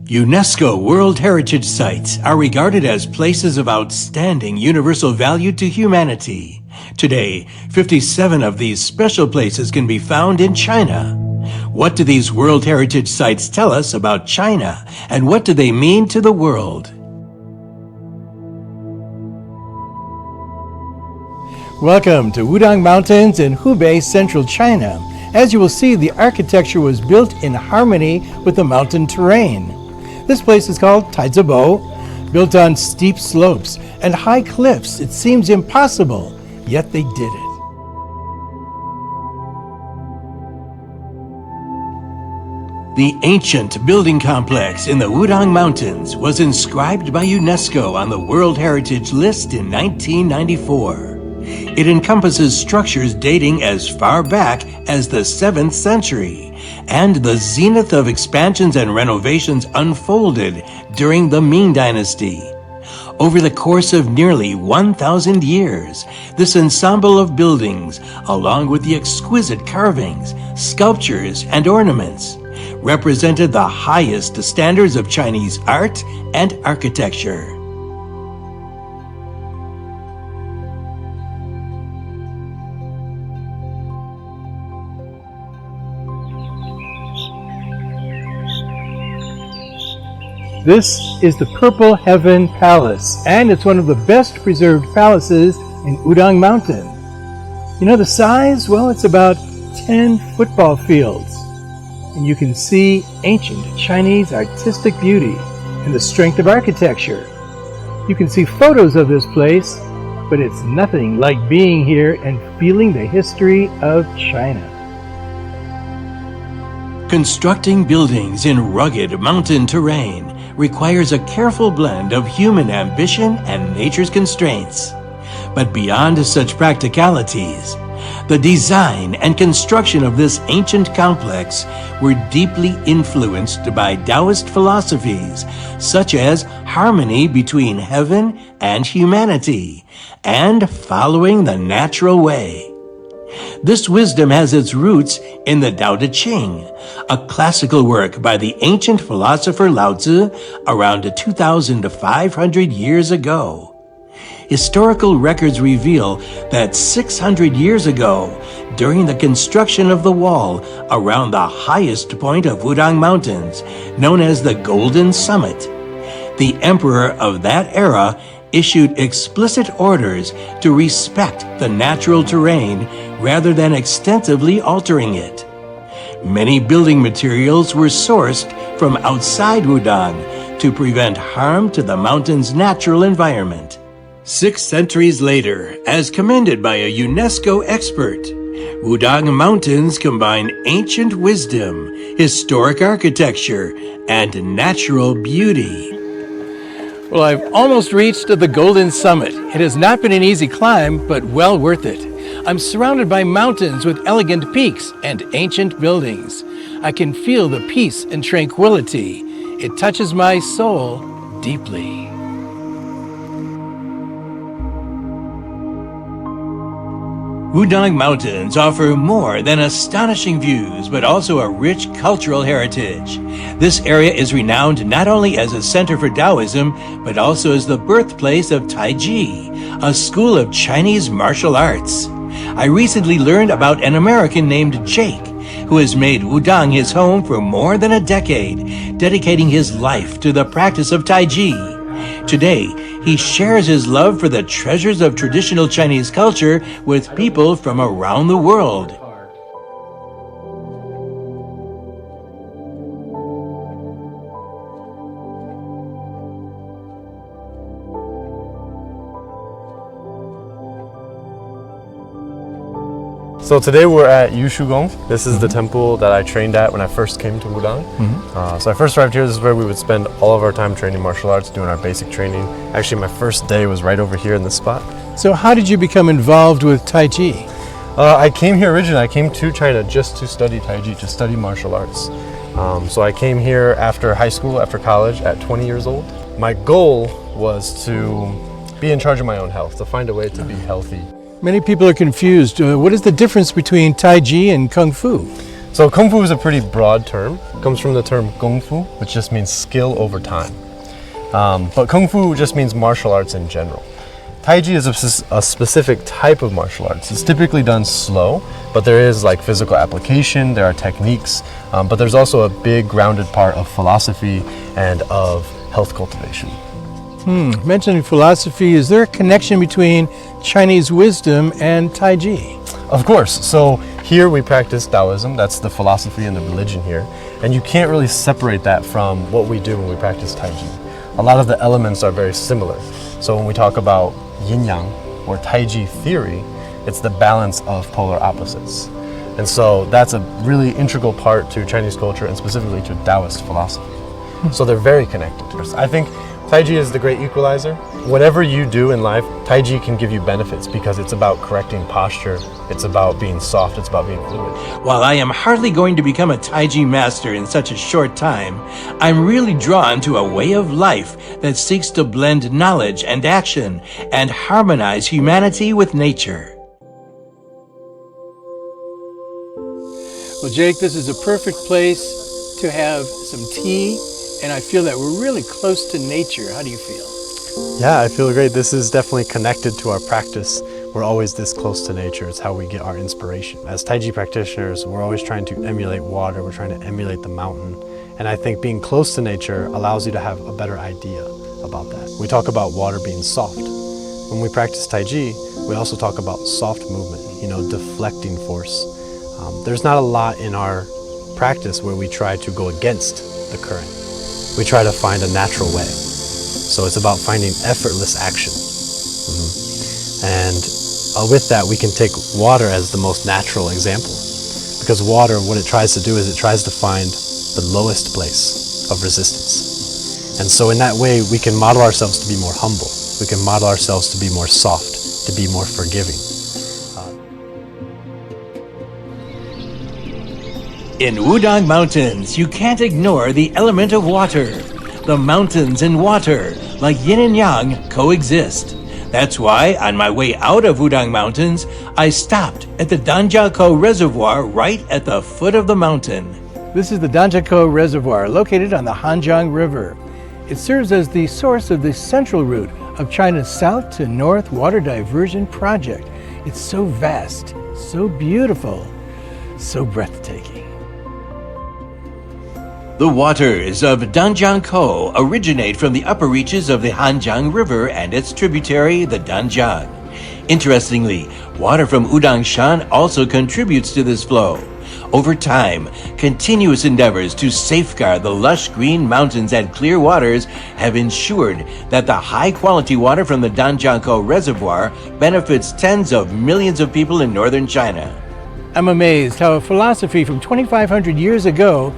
UNESCO World Heritage Sites are regarded as places of outstanding universal value to humanity. Today, 57 of these special places can be found in China. What do these World Heritage Sites tell us about China, and what do they mean to the world? Welcome to Wudang Mountains in Hubei, central China. As you will see, the architecture was built in harmony with the mountain terrain. This place is called Taizi Po. Built on steep slopes and high cliffs, it seems impossible, yet they did it. The ancient building complex in the Wudang Mountains was inscribed by UNESCO on the World Heritage List in 1994. It encompasses structures dating as far back as the 7th century, and the zenith of expansions and renovations unfolded during the Ming Dynasty. Over the course of nearly 1,000 years, this ensemble of buildings, along with the exquisite carvings, sculptures, and ornaments, represented the highest standards of Chinese art and architecture. This is the Purple Heaven Palace, and it's one of the best preserved palaces in Wudang Mountain. You know the size? Well, it's about 10 football fields. And you can see ancient Chinese artistic beauty and the strength of architecture. You can see photos of this place, but it's nothing like being here and feeling the history of China. Constructing buildings in rugged mountain terrain requires a careful blend of human ambition and nature's constraints. But beyond such practicalities, the design and construction of this ancient complex were deeply influenced by Taoist philosophies such as harmony between heaven and humanity and following the natural way. This wisdom has its roots in the Tao Te Ching, a classical work by the ancient philosopher Lao Tzu around 2,500 years ago. Historical records reveal that 600 years ago, during the construction of the wall around the highest point of Wudang Mountains, known as the Golden Summit, the emperor of that era issued explicit orders to respect the natural terrain rather than extensively altering it. Many building materials were sourced from outside Wudang to prevent harm to the mountain's natural environment. 6 centuries later, as commended by a UNESCO expert, Wudang Mountains combine ancient wisdom, historic architecture, and natural beauty. Well, I've almost reached the Golden Summit. It has not been an easy climb, but well worth it. I'm surrounded by mountains with elegant peaks and ancient buildings. I can feel the peace and tranquility. It touches my soul deeply. Wudang Mountains offer more than astonishing views, but also a rich cultural heritage. This area is renowned not only as a center for Taoism, but also as the birthplace of Taizi, a school of Chinese martial arts. I recently learned about an American named Jake, who has made Wudang his home for more than a decade, dedicating his life to the practice of Taizi. Today, he shares his love for the treasures of traditional Chinese culture with people from around the world. So today we're at Yushugong. This is the temple that I trained at when I first came to Wudang. So I first arrived here. This is where we would spend all of our time training martial arts, doing our basic training. Actually, my first day was right over here in this spot. So how did you become involved with Tai Chi? I came here originally. I came to China just to study Tai Chi, to study martial arts. So I came here after high school, after college, at 20 years old. My goal was to be in charge of my own health, to find a way to be healthy. Many people are confused. What is the difference between Tai Chi and Kung Fu? So Kung Fu is a pretty broad term. It comes from the term Gong Fu, which just means skill over time. But Kung Fu just means martial arts in general. Taiji is a specific type of martial arts. It's typically done slow, but there is like physical application, there are techniques, but there's also a big grounded part of philosophy and of health cultivation. Mentioning philosophy, is there a connection between Chinese wisdom and Taiji? Of course. So here we practice Taoism, that's the philosophy and the religion here, and you can't really separate that from what we do when we practice Taiji. A lot of the elements are very similar. So when we talk about yin-yang or Taiji theory, it's the balance of polar opposites. And so that's a really integral part to Chinese culture and specifically to Taoist philosophy. So they're very connected. I think Taiji is the great equalizer. Whatever you do in life, Taiji can give you benefits because it's about correcting posture, it's about being soft, it's about being fluid. While I am hardly going to become a Taiji master in such a short time, I'm really drawn to a way of life that seeks to blend knowledge and action and harmonize humanity with nature. Well, Jake, this is a perfect place to have some tea, and I feel that we're really close to nature. How do you feel? Yeah, I feel great. This is definitely connected to our practice. We're always this close to nature. It's how we get our inspiration. As Taiji practitioners, we're always trying to emulate water. We're trying to emulate the mountain. And I think being close to nature allows you to have a better idea about that. We talk about water being soft. When we practice Taiji, we also talk about soft movement, deflecting force. There's not a lot in our practice where we try to go against the current. We try to find a natural way. So it's about finding effortless action. And with that, we can take water as the most natural example. Because water, what it tries to do is it tries to find the lowest place of resistance. And so in that way, we can model ourselves to be more humble. We can model ourselves to be more soft, to be more forgiving. In Wudang Mountains, you can't ignore the element of water. The mountains and water, like yin and yang, coexist. That's why, on my way out of Wudang Mountains, I stopped at the Danjiako Reservoir right at the foot of the mountain. This is the Danjiako Reservoir, located on the Hanjiang River. It serves as the source of the central route of China's south to north water diversion project. It's so vast, so beautiful, so breathtaking. The waters of Danjiangkou originate from the upper reaches of the Hanjiang River and its tributary, the Danjiang. Interestingly, water from Wudangshan also contributes to this flow. Over time, continuous endeavors to safeguard the lush green mountains and clear waters have ensured that the high-quality water from the Danjiangkou Reservoir benefits tens of millions of people in northern China. I'm amazed how a philosophy from 2,500 years ago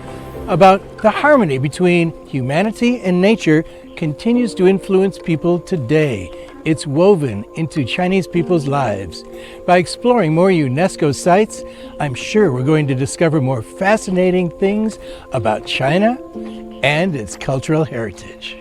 about the harmony between humanity and nature continues to influence people today. It's woven into Chinese people's lives. By exploring more UNESCO sites, I'm sure we're going to discover more fascinating things about China and its cultural heritage.